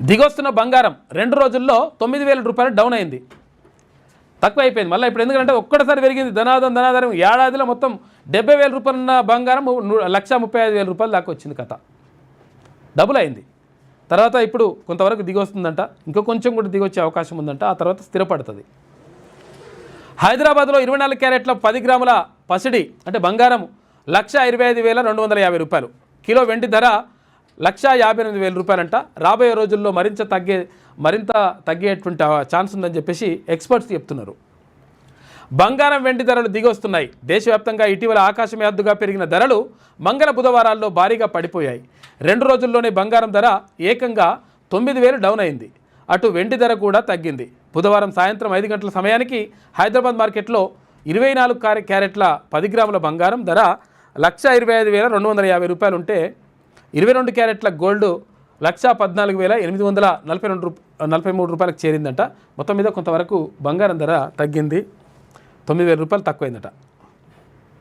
దిగొస్తున్న బంగారం 2 రోజుల్లో 9,000 రూపాయలు డౌన్ అయింది, తక్కువ అయిపోయింది. మళ్ళీ ఇప్పుడు ఎందుకంటే ఒక్కటిసారి పెరిగింది ధనాధారం ఏడాదిలో మొత్తం 70,000 రూపాయలు ఉన్న బంగారం 1,35,000 రూపాయలు దాకా వచ్చింది, కథ డబుల్ అయింది. తర్వాత ఇప్పుడు కొంతవరకు దిగొస్తుందంట, ఇంకో కొంచెం కూడా దిగొచ్చే అవకాశం ఉందంట, ఆ తర్వాత స్థిరపడుతుంది. హైదరాబాద్లో 24 క్యారెట్ల 10 గ్రాముల పసిడి అంటే బంగారం 1,25,250 రూపాయలు, కిలో వెండి ధర 1,58,000 రూపాయలంట. రాబోయే రోజుల్లో మరింత తగ్గేటువంటి ఛాన్స్ ఉందని చెప్పేసి ఎక్స్పర్ట్స్ చెప్తున్నారు. బంగారం వెండి ధరలు దిగొస్తున్నాయి. దేశవ్యాప్తంగా ఇటీవల ఆకాశం యాద్దుగా పెరిగిన ధరలు మంగళ బుధవారాల్లో భారీగా పడిపోయాయి. 2 రోజుల్లోనే బంగారం ధర ఏకంగా 9,000 డౌన్ అయింది. అటు వెండి ధర కూడా తగ్గింది. బుధవారం సాయంత్రం 5 గంటల సమయానికి హైదరాబాద్ మార్కెట్లో 24 క్యారెట్ల 10 గ్రాముల బంగారం ధర 1,25,250 రూపాయలు ఉంటే 22 క్యారెట్ల గోల్డ్ 1,14,843 రూపాయలకు చేరిందంట. మొత్తం మీద కొంతవరకు బంగారం ధర తగ్గింది, 9,000 రూపాయలు తక్కువైందట.